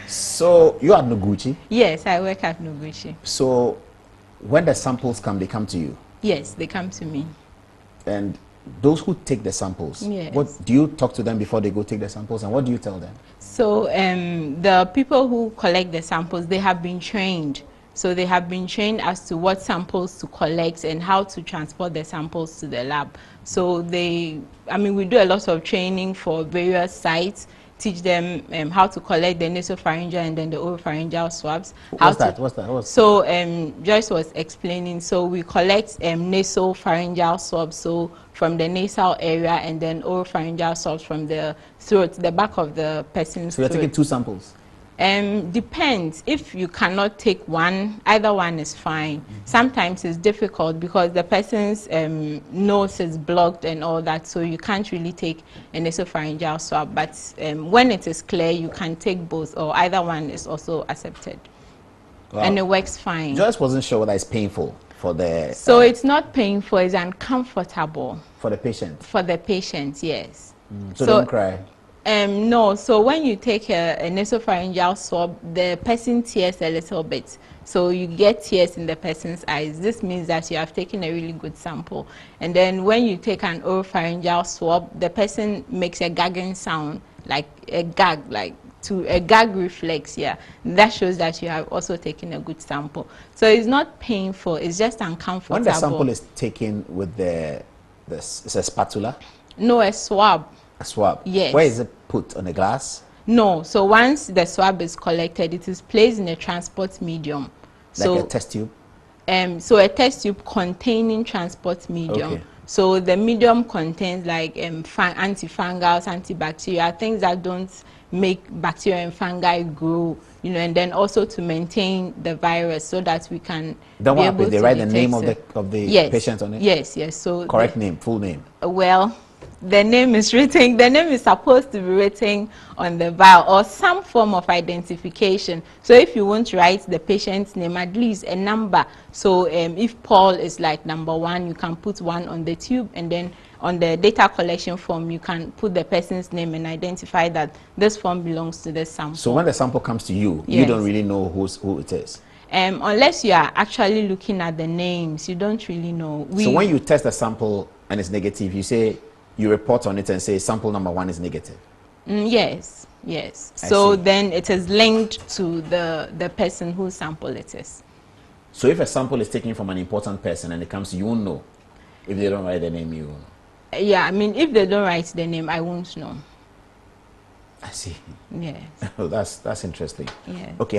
So you are Noguchi? Yes, I work at Noguchi. So when the samples come, they come to you? Yes, they come to me. And those who take the samples, yes. What do you talk to them before they go take the samples, and what do you tell them? So the people who collect the samples, they have been trained. So they have been trained as to what samples to collect and how to transport the samples to the lab. So we do a lot of training for various sites, teach them how to collect the nasopharyngeal and then the oropharyngeal swabs. What's that? So Joyce was explaining, so we collect nasopharyngeal swabs, so from the nasal area, and then oropharyngeal swabs from the throat, the back of the person's throat. So you're taking 2 samples? Depends. If you cannot take one, either one is fine. Sometimes it's difficult because the person's nose is blocked and all that, so you can't really take an nasopharyngeal swab. But when it is clear, you can take both, or either one is also accepted. Wow. And it works fine. Just wasn't sure whether it's painful for the... So it's not painful, it's uncomfortable. For the patient? For the patient, yes. So don't cry? No, so when you take a nasopharyngeal swab, the person tears a little bit. So you get tears in the person's eyes. This means that you have taken a really good sample. And then when you take an oropharyngeal swab, the person makes a gagging sound, like a gag, like to a gag reflex, yeah. That shows that you have also taken a good sample. So it's not painful, it's just uncomfortable. When the sample is taken with it's a spatula? No, a swab. A swab? Yes. Where is it put, on a glass? No, so once the swab is collected, it is placed in a transport medium. Like a test tube? So a test tube containing transport medium. Okay. So the medium contains like antifungals, antibacterial, things that don't make bacteria and fungi grow, and then also to maintain the virus so that we can Then what happens? They write the name of the yes. patient on it? Yes, yes. So correct name, full name? Well, the name is written, the name is supposed to be written on the vial or some form of identification. So if you want to write the patient's name, at least a number. So if Paul is like number 1, you can put 1 on the tube, and then on the data collection form, you can put the person's name and identify that this form belongs to the sample. So when the sample comes to you, yes. You don't really know who it is? Unless you are actually looking at the names, you don't really know. So when you test a sample and it's negative, you say, you report on it and say sample number 1 is negative? Yes, yes. So then it is linked to the person whose sample it is. So if a sample is taken from an important person and it comes to you, won't know. If they don't write the name, you will know. Yeah, if they don't write the name, I won't know. I see. Yes. Oh, that's interesting. Yeah. Okay,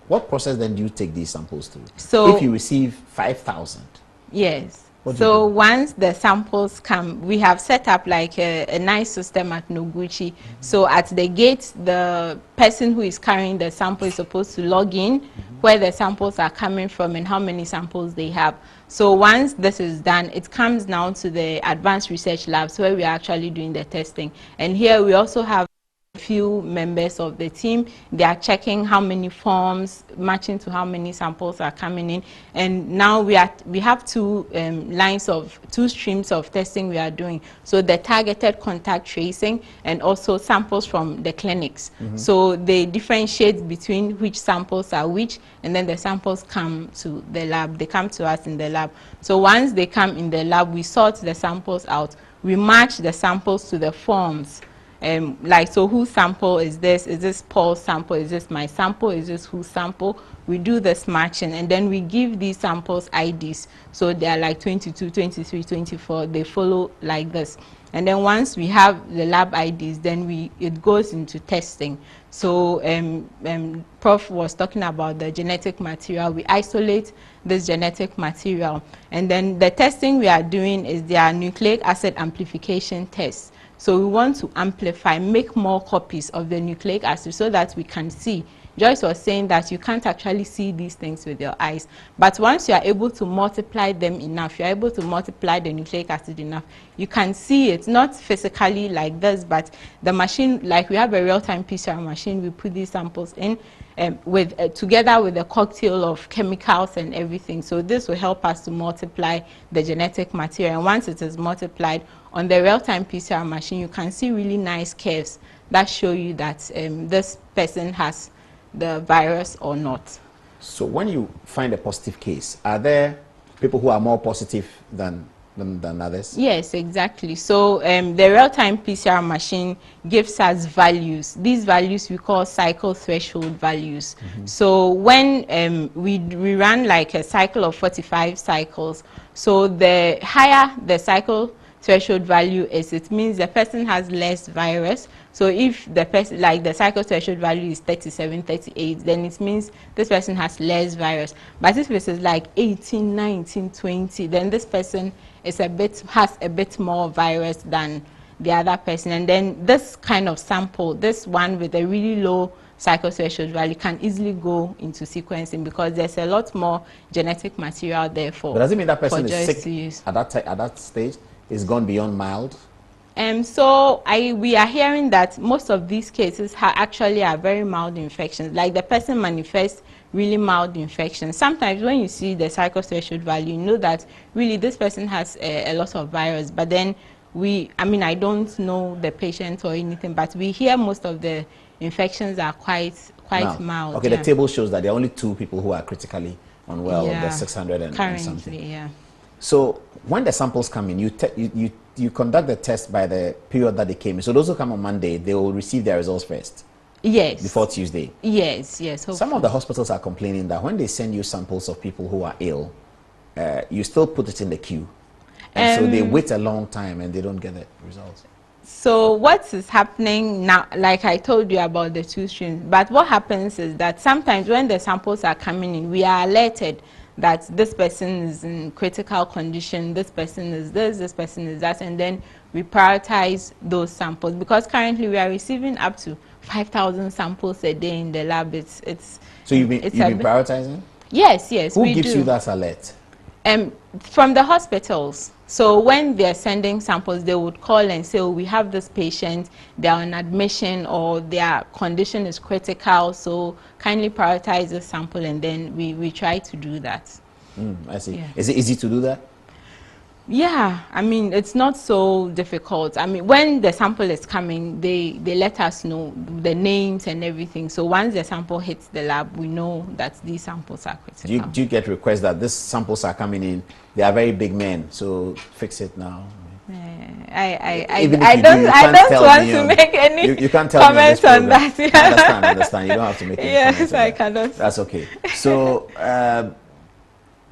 what process then do you take these samples through? So if you receive 5,000. Yes. So once the samples come, we have set up like a nice system at Noguchi. So at the gate, the person who is carrying the sample is supposed to log in where the samples are coming from and how many samples they have. So once this is done, it comes down to the advanced research labs where we are actually doing the testing. And here we also have few members of the team. They are checking how many forms matching to how many samples are coming in, and now we have two streams of testing we are doing. So the targeted contact tracing and also samples from the clinics. So they differentiate between which samples are which, and then the samples come to the lab. They come to us in the lab. So once they come in the lab, we sort the samples out. We match the samples to the forms. So whose sample is this? Is this Paul's sample? Is this my sample? Is this whose sample? We do this matching, and then we give these samples IDs. So they are like 22, 23, 24. They follow like this. And then once we have the lab IDs, then it goes into testing. So Prof was talking about the genetic material. We isolate this genetic material. And then the testing we are doing is their nucleic acid amplification test. So we want to amplify, make more copies of the nucleic acid so that we can see. Joyce was saying that you can't actually see these things with your eyes. But once you are able to multiply them enough, you are able to multiply the nucleic acid enough, you can see it, not physically like this, but the machine, like we have a real-time PCR machine, we put these samples in together with a cocktail of chemicals and everything. So this will help us to multiply the genetic material. And once it is multiplied, on the real-time PCR machine, you can see really nice curves that show you that this person has the virus or not. So when you find a positive case, are there people who are more positive than others? Yes, exactly. So the real-time PCR machine gives us values. These values we call cycle threshold values. So when we run like a cycle of 45 cycles, so the higher the cycle threshold value is, it means the person has less virus. So if the person, like the cycle threshold value is 37, 38, then it means this person has less virus. But if it is like 18, 19, 20, then this person is has a bit more virus than the other person. And then this kind of sample, this one with a really low cycle threshold value, can easily go into sequencing because there's a lot more genetic material there for. But does it mean that person is sick at that stage? Is gone beyond mild? So we are hearing that most of these cases actually are very mild infections. Like the person manifests really mild infections. Sometimes when you see the cycle threshold value, you know that really this person has a lot of virus. But then I don't know the patient or anything, but we hear most of the infections are quite mild. Okay, the table shows that there are only 2 people who are critically unwell of the 600 and something. Yeah. So when the samples come in, you conduct the test by the period that they came in. So those who come on Monday, they will receive their results first. Yes. Before Tuesday. Yes. Hopefully. Some of the hospitals are complaining that when they send you samples of people who are ill, you still put it in the queue, and so they wait a long time and they don't get the results. So what is happening now, like I told you about the 2 streams, but what happens is that sometimes when the samples are coming in, we are alerted that this person is in critical condition, this person is this person is that, and then we prioritize those samples because currently we are receiving up to 5,000 samples a day in the lab. So you've been prioritizing? Yes. Who gives you that alert? From the hospitals. So when they're sending samples, they would call and say, oh, we have this patient, they're on admission or their condition is critical, so kindly prioritize the sample, and then we try to do that. I see. Yeah. Is it easy to do that? Yeah, it's not so difficult. When the sample is coming, they let us know the names and everything. So once the sample hits the lab, we know that these samples are critical. Do you get requests that these samples are coming in? They are very big men, so fix it now. I don't want to make any comments on that. Yeah. I understand. You don't have to make any comments. Yes, I cannot. That's okay. So,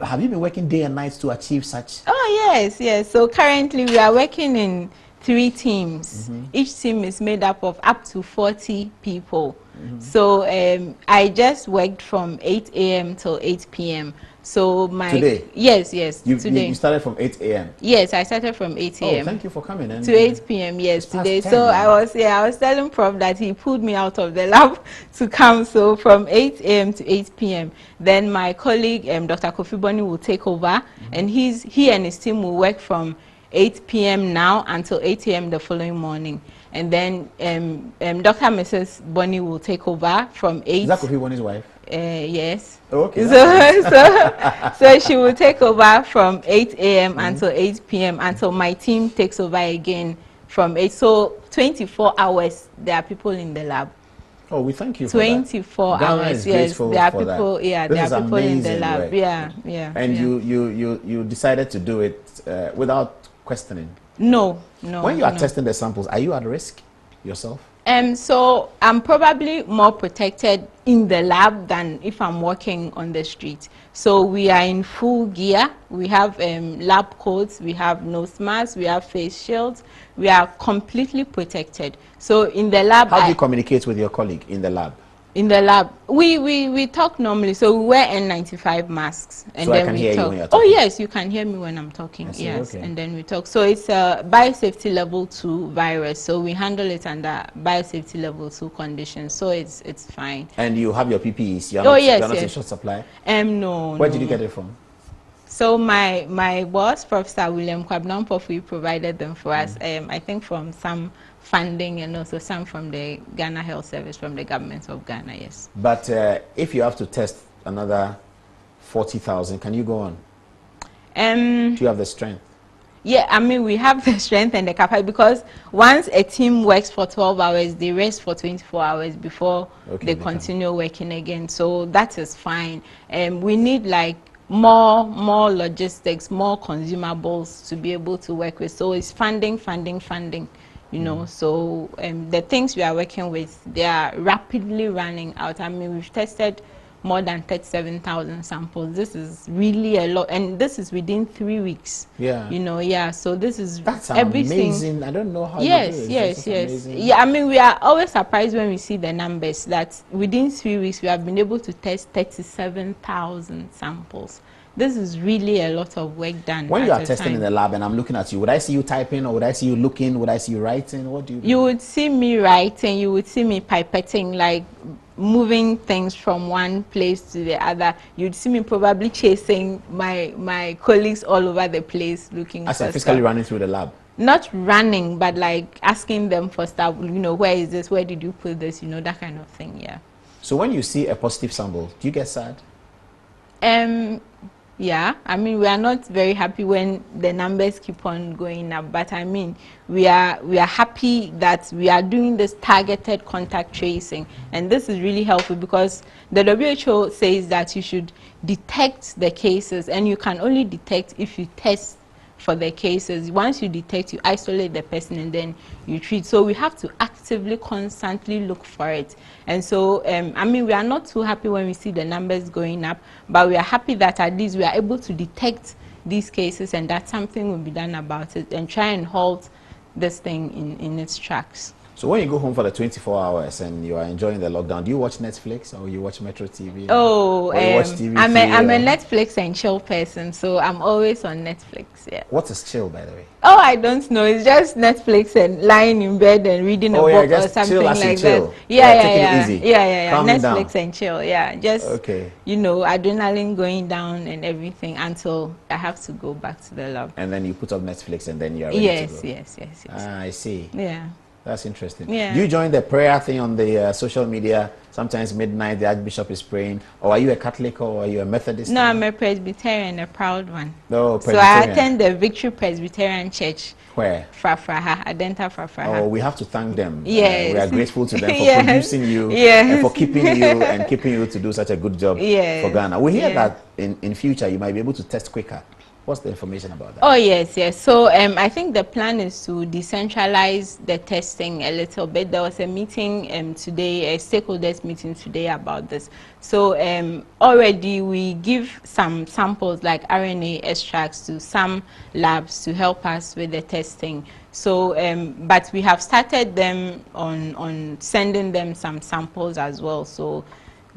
have you been working day and night to achieve such? Oh, yes. So currently we are working in 3 teams. Each team is made up to 40 people. So I just worked from 8 a.m. till 8 p.m. So today? Yes, today. You started from 8 a.m. Yes, I started from 8 a.m. Oh, thank you for coming. To 8 p.m. Yes, today. So I was telling Prof that he pulled me out of the lab to come. So from 8 a.m. to 8 p.m. Then my colleague, Dr. Kofi Boni, will take over, and he and his team will work from 8 p.m. now until 8 a.m. the following morning. And then Dr. Mrs. Boni will take over from 8. Is that Kofi Boni's wife? Yes. Okay. So she will take over from 8 a.m. until 8 p.m. until my team takes over again from 8. So 24 hours there are people in the lab. Oh, we thank you for 24 that. hours. Yes, there are people. Yeah, there are people in the lab. Work. Yeah. And you decided to do it without questioning? No. When you are testing the samples, are you at risk yourself? So I'm probably more protected in the lab than if I'm working on the street. So we are in full gear. We have lab coats, we have nose masks, we have face shields. We are completely protected. So in the lab, how do you communicate with your colleague in the lab? In the lab, we talk normally. So we wear N95 masks, and so then I can we hear talk. You when you're talking. Oh yes, you can hear me when I'm talking. Yes, okay. And then we talk. So it's a biosafety level 2 virus. So we handle it under biosafety level 2 conditions. So it's fine. And you have your PPEs. You're not in short supply. No. Where did you get it from? So my boss, Professor William Kwabnampofu, provided them for us. I think from some funding and also some from the Ghana Health Service, from the government of Ghana, yes. But if you have to test another 40,000, can you go on? Do you have the strength? Yeah, I mean, we have the strength and the capacity, because once a team works for 12 hours, they rest for 24 hours before they continue working again. So that is fine. And we need like more logistics, more consumables to be able to work with. So it's funding, you know. So the things we are working with, they are rapidly running out. I mean, we've tested more than 37,000 samples. This is really a lot, and this is within 3 weeks. Yeah. You know, yeah. So that's everything. Amazing. I don't know how yes, you do it. Yes. Yeah, I mean, we are always surprised when we see the numbers that within 3 weeks we have been able to test 37,000 samples. This is really a lot of work done. When you are testing in the lab and I'm looking at you, would I see you typing, or would I see you looking? Would I see you writing? What do you do? You would see me writing, you would see me pipetting, like moving things from one place to the other. You'd see me probably chasing my colleagues all over the place looking as for physically stuff. Running through the lab? Not running, but like asking them for stuff, you know, where is this, where did you put this, you know, that kind of thing. Yeah. So when you see a positive sample, do you get sad? Yeah, I mean, we are not very happy when the numbers keep on going up, but I mean, we are happy that we are doing this targeted contact tracing, and this is really helpful because the WHO says that you should detect the cases, and you can only detect if you test for the cases. Once you detect, you isolate the person and then you treat. So we have to actively, constantly look for it. And so, I mean, we are not too happy when we see the numbers going up, but we are happy that at least we are able to detect these cases and that something will be done about it and try and halt this thing in its tracks. So when you go home for the 24 hours and you are enjoying the lockdown, do you watch Netflix or you watch Metro TV? Oh, or you watch TV I'm a Netflix and chill person, so I'm always on Netflix. Yeah. What is chill, by the way? Oh, I don't know. It's just Netflix and lying in bed and reading a book or something like that. Yeah. Netflix down. And chill. Yeah, just you know, adrenaline going down and everything until I have to go back to the lab. And then you put up Netflix and then you are ready to go. Yes. Ah, I see. Yeah. That's interesting. Yeah. Do you join the prayer thing on the social media? Sometimes midnight, the Archbishop is praying. Or are you a Catholic or are you a Methodist? No, I'm a Presbyterian, a proud one. No, so I attend the Victory Presbyterian Church. Where? Frafraha, Adenta Frafraha. Oh, we have to thank them. Yes. We are grateful to them for producing you and for keeping you and keeping you to do such a good job for Ghana. We hear that in future you might be able to test quicker. What's the information about that? Oh, yes. So I think the plan is to decentralize the testing a little bit. There was a meeting today, a stakeholders meeting today about this. So already we give some samples like RNA extracts to some labs to help us with the testing. So, but we have started them on sending them some samples as well. So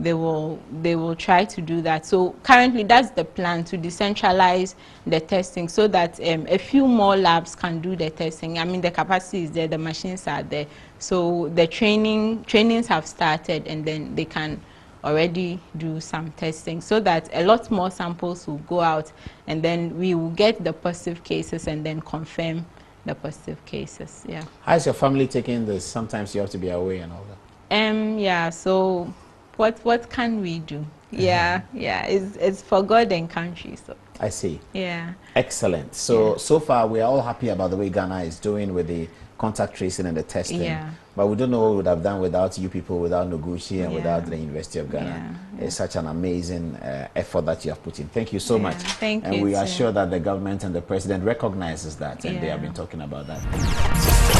they will try to do that. So currently that's the plan, to decentralize the testing so that a few more labs can do the testing. I mean, the capacity is there, the machines are there. So the trainings have started, and then they can already do some testing so that a lot more samples will go out, and then we will get the positive cases and then confirm the positive cases. Yeah. How is your family taking this? Sometimes you have to be away and all that. Yeah, so what can we do? Yeah, it's for God and country. So I see. Yeah. Excellent. So far we are all happy about the way Ghana is doing with the contact tracing and the testing. Yeah. But we don't know what we would have done without you people, without Noguchi and without the University of Ghana. It's such an amazing effort that you have put in. Thank you so much. Thank you. And we are sure that the government and the president recognizes that, and they have been talking about that.